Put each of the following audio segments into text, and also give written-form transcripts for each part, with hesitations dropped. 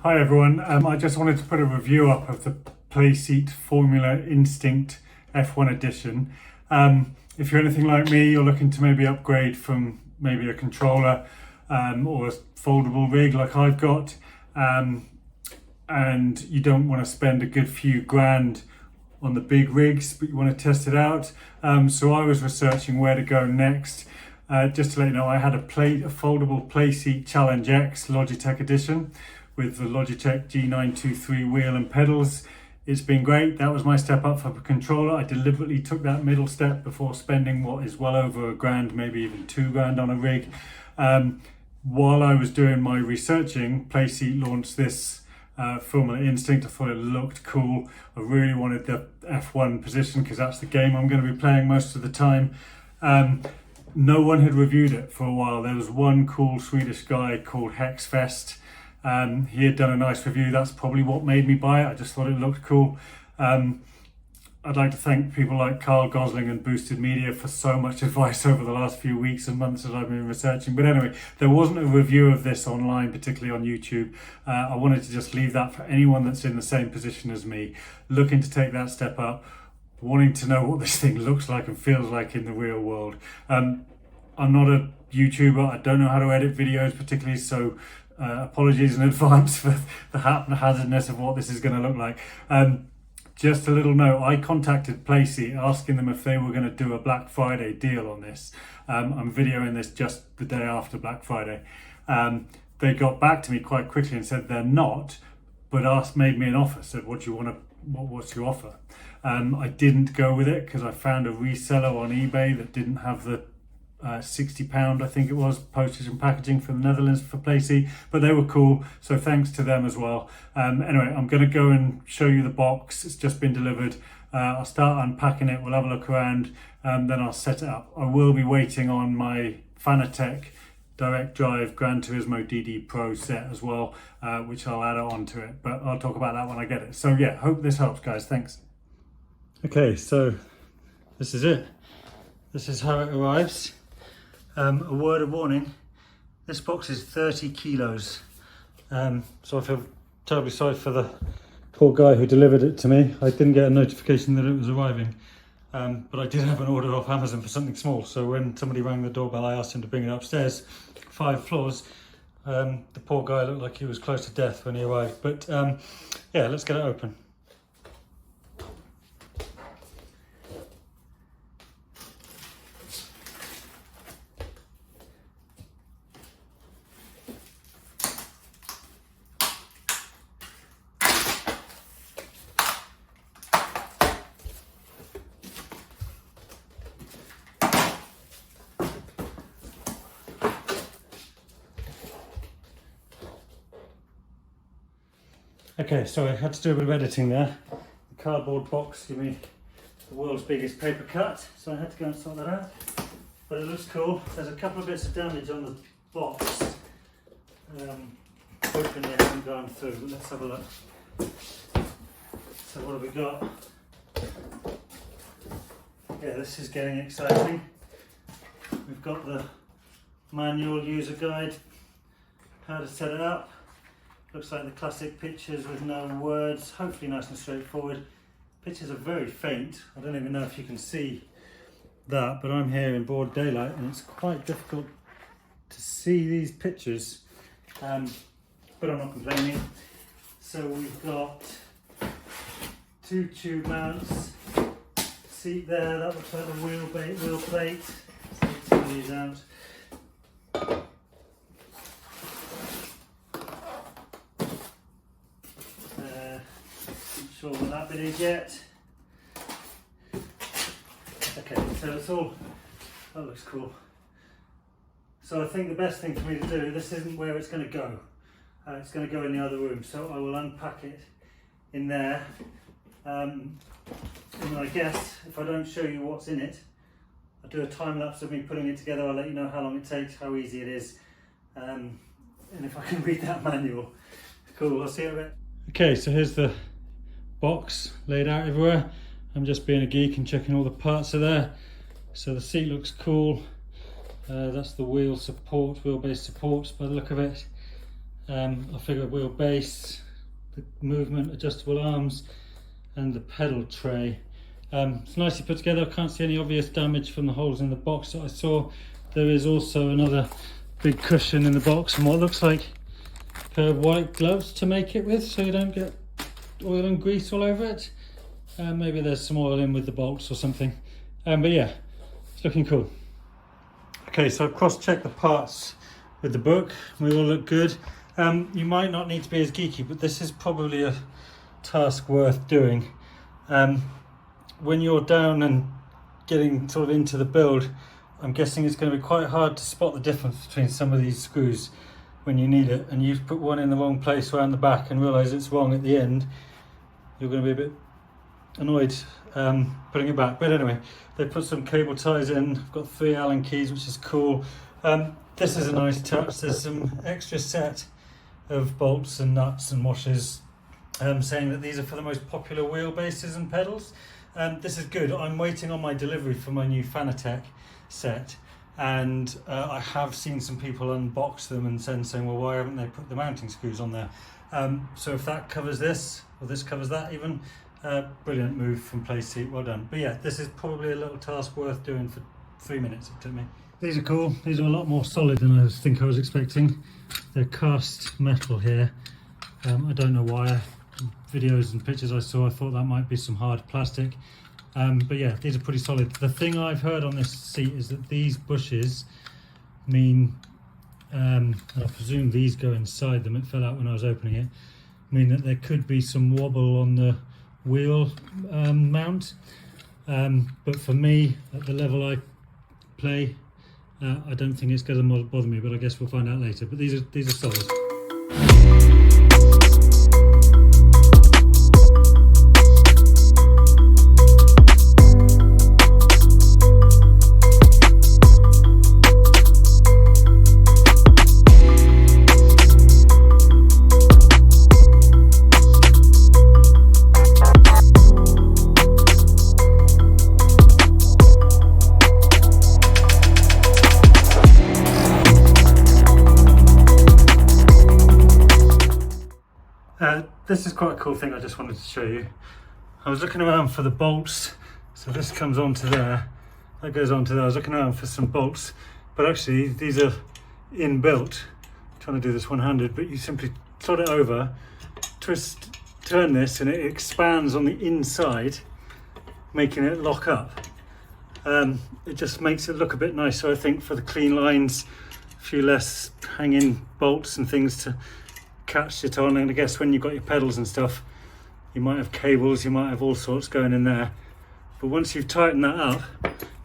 Hi everyone, I just wanted to put a review up of the Playseat Formula Instinct F1 edition. If you're anything like me, you're looking to maybe upgrade from maybe a controller or a foldable rig like I've got, and you don't want to spend a good few grand on the big rigs, but you want to test it out. So I was researching where to go next. Just to let you know, I had a foldable Playseat Challenge X Logitech edition with the Logitech G923 wheel and pedals. It's been great. That was my step up for a controller. I deliberately took that middle step before spending what is well over a grand, maybe even £2 on a rig. While I was doing my researching, Playseat launched this Formula Instinct. I thought it looked cool. I really wanted the F1 position because that's the game I'm going to be playing most of the time. No one had reviewed it for a while. There was one cool Swedish guy called Hexfest. He had done a nice review. That's probably what made me buy it. I just thought it looked cool. I'd like to thank people like Carl Gosling and Boosted Media for so much advice over the last few weeks and months that I've been researching. But anyway, there wasn't a review of this online, particularly on YouTube. I wanted to just leave that for anyone that's in the same position as me, looking to take that step up, wanting to know what this thing looks like and feels like in the real world. I'm not a YouTuber. I don't know how to edit videos particularly, so apologies in advance for the haphazardness of what this is going to look like. Just a little note, I contacted Playseat asking them if they were going to do a Black Friday deal on this. I'm videoing this just the day after Black Friday. They got back to me quite quickly and said they're not, but made me an offer, said what's your offer? I didn't go with it because I found a reseller on eBay that didn't have the £60 I think it was postage and packaging from the Netherlands for Playseat, but they were cool, so thanks to them as well. Anyway, I'm going to go and show you the box. It's just been delivered. I'll start unpacking it, we'll have a look around, then I'll set it up. I will be waiting on my Fanatec Direct Drive Gran Turismo DD Pro set as well, which I'll add on to it, but I'll talk about that when I get it. So yeah, hope this helps guys, thanks. Okay, so this is it. This is how it arrives. A word of warning, this box is 30 kilos, so I feel terribly sorry for the poor guy who delivered it to me. I didn't get a notification that it was arriving, but I did have an order off Amazon for something small, so when somebody rang the doorbell I asked him to bring it upstairs, 5 floors. The poor guy looked like he was close to death when he arrived, but yeah, let's get it open. Okay, so I had to do a bit of editing there. The cardboard box gave me the world's biggest paper cut, so I had to go and sort that out. But it looks cool. There's a couple of bits of damage on the box. Hoping they haven't gone through, but let's have a look. So what have we got? Yeah, this is getting exciting. We've got the manual user guide, how to set it up. Looks like the classic pictures with no words, hopefully nice and straightforward. Pictures are very faint. I don't even know if you can see that, but I'm here in broad daylight and it's quite difficult to see these pictures, but I'm not complaining. So we've got 2 tube mounts, seat there, that looks like the wheel plate. So let's take these out. Sure what that bit is yet. Okay, so it's all, that looks cool. So I think the best thing for me to do, this isn't where it's going to go. It's going to go in the other room, so I will unpack it in there. And I guess if I don't show you what's in it, I'll do a time lapse of me putting it together. I'll let you know how long it takes, how easy it is, and if I can read that manual. Cool, I'll see you in a bit. Okay, so here's the box laid out everywhere. I'm just being a geek and checking all the parts are there. So the seat looks cool. That's the wheelbase supports by the look of it. I figure wheelbase, the movement, adjustable arms, and the pedal tray. It's nicely put together. I can't see any obvious damage from the holes in the box that I saw. There is also another big cushion in the box and what looks like a pair of white gloves to make it with, so you don't get oil and grease all over it. Maybe there's some oil in with the bolts or something. But yeah, it's looking cool. Okay, so I've cross-checked the parts with the book. We all look good. You might not need to be as geeky, but this is probably a task worth doing. When you're down and getting sort of into the build, I'm guessing it's going to be quite hard to spot the difference between some of these screws when you need it, and you've put one in the wrong place around the back and realise it's wrong at the end. You're going to be a bit annoyed putting it back. But anyway, they put some cable ties in. I've got 3 Allen keys, which is cool. This is a nice touch. There's some extra set of bolts and nuts and washers, saying that these are for the most popular wheelbases and pedals. This is good. I'm waiting on my delivery for my new Fanatec set, and I have seen some people unbox them and saying, well, why haven't they put the mounting screws on there? So if that covers this, or this covers that even, brilliant move from Playseat, well done. But yeah, this is probably a little task worth doing for 3 minutes it took me. These are cool. These are a lot more solid than I was expecting. They're cast metal here. I don't know why. Videos and pictures I saw, I thought that might be some hard plastic. But yeah, these are pretty solid. The thing I've heard on this seat is that these bushes mean, and I presume these go inside them, it fell out when I was opening it, mean that there could be some wobble on the wheel mount. But for me, at the level I play, I don't think it's going to bother me, but I guess we'll find out later. But these are solid. This is quite a cool thing I just wanted to show you. I was looking around for the bolts, so this comes onto there, that goes onto there. I was looking around for some bolts, but actually these are inbuilt. I'm trying to do this one-handed, but you simply slot it over, twist, turn this, and it expands on the inside, making it lock up. It just makes it look a bit nicer, I think, for the clean lines, a few less hanging bolts and things to catch it on. And I guess when you've got your pedals and stuff, you might have cables, you might have all sorts going in there, but once you've tightened that up,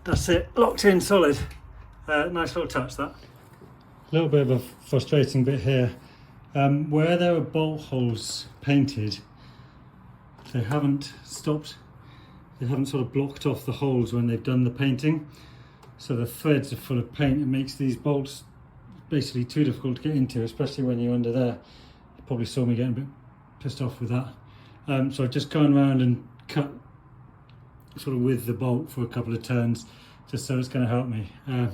that's it, locked in solid. Nice little touch, that. A little bit of a frustrating bit here, where there are bolt holes painted, they haven't sort of blocked off the holes when they've done the painting, so the threads are full of paint. It makes these bolts basically too difficult to get into, especially when you're under there. You probably saw me getting a bit pissed off with that. So I've just gone around and cut sort of with the bolt for a couple of turns, just so it's going to help me. I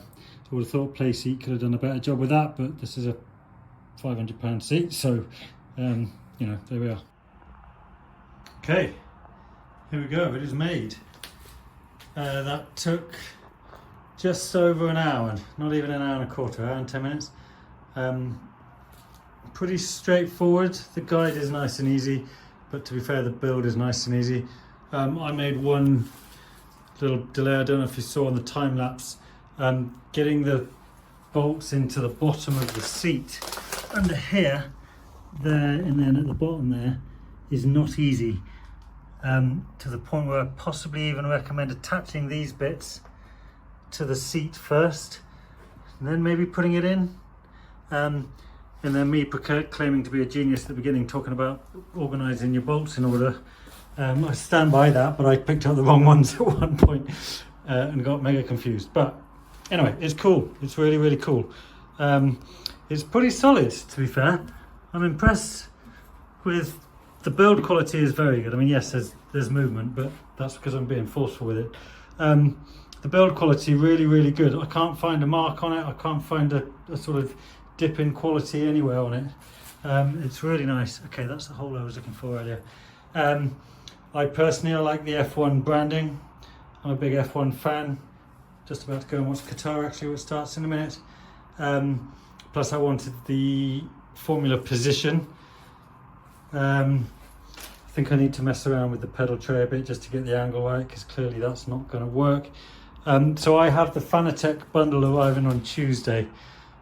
would have thought Playseat could have done a better job with that, but this is a £500 seat, so you know, there we are. Okay, here we go, it is made. That took just over an hour, not even an hour and a quarter, hour and 10 minutes. Pretty straightforward. The guide is nice and easy, but to be fair, the build is nice and easy. I made one little delay, I don't know if you saw on the time lapse, getting the bolts into the bottom of the seat under here, there, and then at the bottom there is not easy, to the point where I possibly even recommend attaching these bits to the seat first, and then maybe putting it in. And then me claiming to be a genius at the beginning, talking about organising your bolts in order. I stand by that, but I picked up the wrong ones at one point and got mega confused. But anyway, it's cool. It's really, really cool. It's pretty solid, to be fair. I'm impressed with the build quality. Is very good. I mean, yes, there's movement, but that's because I'm being forceful with it. The build quality really, really good. I can't find a mark on it. I can't find a sort of dip in quality anywhere on it. It's really nice. Okay, that's the hole I was looking for earlier. I personally like the F1 branding. I'm a big F1 fan. Just about to go and watch Qatar actually, which starts in a minute. Plus I wanted the Formula position. I think I need to mess around with the pedal tray a bit just to get the angle right, because clearly that's not going to work. So I have the Fanatec bundle arriving on Tuesday.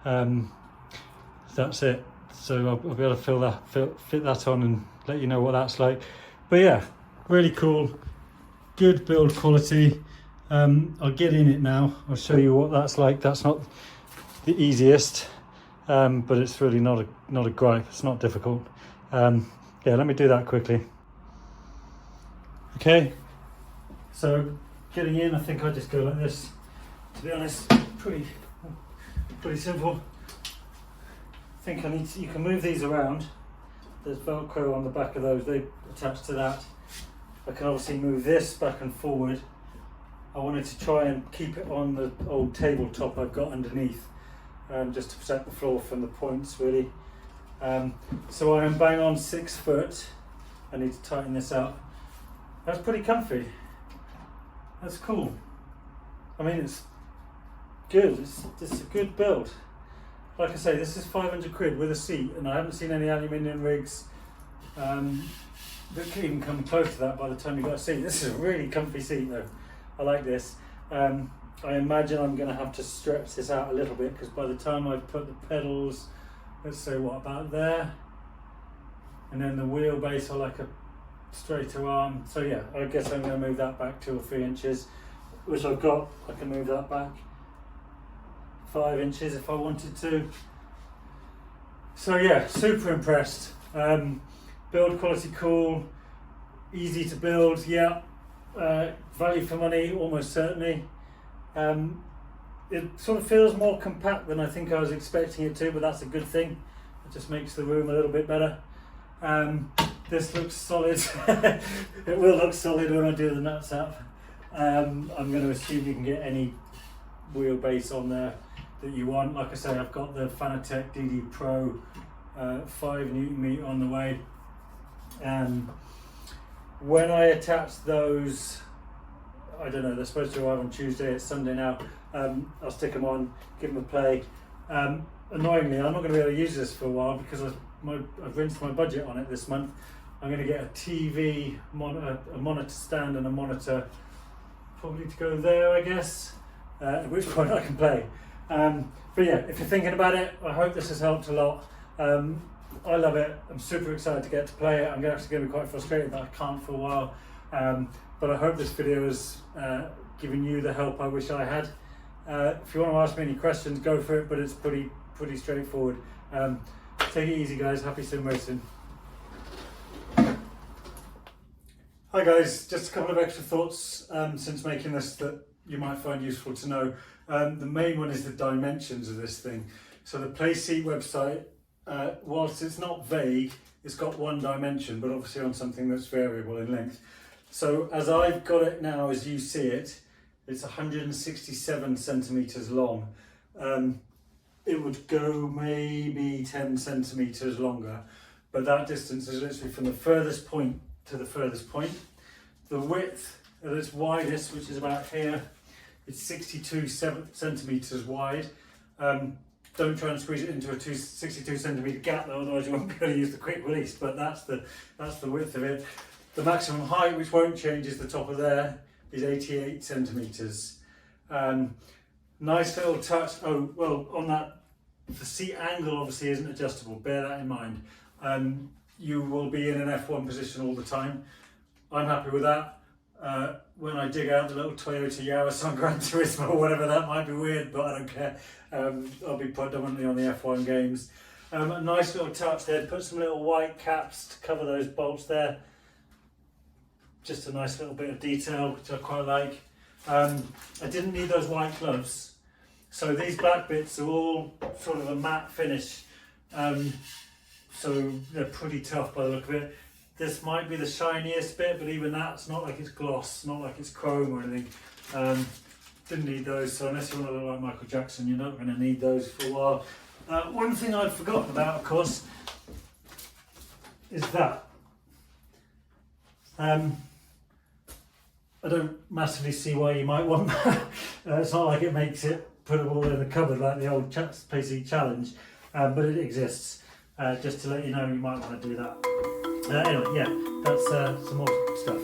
That's it. So I'll be able to fit that on and let you know what that's like. But yeah, really cool, good build quality. I'll get in it now. I'll show you what that's like. That's not the easiest, but it's really not a gripe. It's not difficult. Yeah, let me do that quickly. Okay, so getting in, I think I just go like this. To be honest, pretty simple. I think you can move these around. There's Velcro on the back of those, they attach to that. I can obviously move this back and forward. I wanted to try and keep it on the old tabletop I've got underneath, just to protect the floor from the points really. So I am bang on 6 foot. I need to tighten this up. That's pretty comfy. That's cool. I mean, it's good. It's a good build. Like I say, this is 500 quid with a seat, and I haven't seen any aluminium rigs that can even come close to that by the time you've got a seat. This is a really comfy seat though. I like this. I imagine I'm going to have to stretch this out a little bit, because by the time I put the pedals, let's say what, about there, and then the wheelbase are like a straighter arm. So yeah, I guess I'm going to move that back 2 or 3 inches, which I've got. I can move that back 5 inches if I wanted to. So yeah, super impressed. Build quality cool, easy to build, yeah. Value for money, almost certainly. It sort of feels more compact than I think I was expecting it to, but that's a good thing. It just makes the room a little bit better. This looks solid. It will look solid when I do the nuts up. I'm going to assume you can get any wheelbase on there that you want. Like I say, I've got the Fanatec DD Pro 5 Newton meter on the way. When I attach those, I don't know, they're supposed to arrive on Tuesday, it's Sunday now. I'll stick them on, give them a play. Annoyingly, I'm not going to be able to use this for a while because I've rinsed my budget on it this month. I'm going to get a TV, a monitor stand and a monitor, probably to go there, I guess, at which point I can play. But yeah, if you're thinking about it, I hope this has helped a lot. I love it. I'm super excited to get to play it. I'm actually going to be quite frustrated that I can't for a while. But I hope this video has given you the help I wish I had. If you want to ask me any questions, go for it, but it's pretty straightforward. Take it easy, guys. Happy sim racing. Hi guys, just a couple of extra thoughts since making this that you might find useful to know. The main one is the dimensions of this thing. So the Playseat website, whilst it's not vague, it's got one dimension, but obviously on something that's variable in length. So as I've got it now, as you see it, it's 167 centimeters long. It would go maybe 10 centimeters longer, but that distance is literally from the furthest point to the furthest point. The width at its widest, which is about here, it's 62 centimeters wide. Don't try and squeeze it into a 62 centimeter gap though, otherwise you won't be able to use the quick release, but that's the width of it. The maximum height, which won't change, is the top of there, is 88 centimeters. Nice little touch. Oh, well, on that, the seat angle obviously isn't adjustable, bear that in mind. You will be in an F1 position all the time. I'm happy with that. When I dig out the little Toyota Yaris on Gran Turismo or whatever, that might be weird, but I don't care. I'll be predominantly on the F1 games. A nice little touch there, put some little white caps to cover those bolts there. Just a nice little bit of detail, which I quite like. I didn't need those white gloves. So these back bits are all sort of a matte finish. So they're pretty tough by the look of it. This might be the shiniest bit, but even that's not like it's gloss, not like it's chrome or anything. Didn't need those, so unless you want to look like Michael Jackson, you're not going to need those for a while. One thing I'd forgotten about, of course, is that. I don't massively see why you might want that. It's not like it makes it putable in the cupboard like the old Playseat Challenge, but it exists. Just to let you know, you might want to do that. Anyway, yeah, that's some more stuff.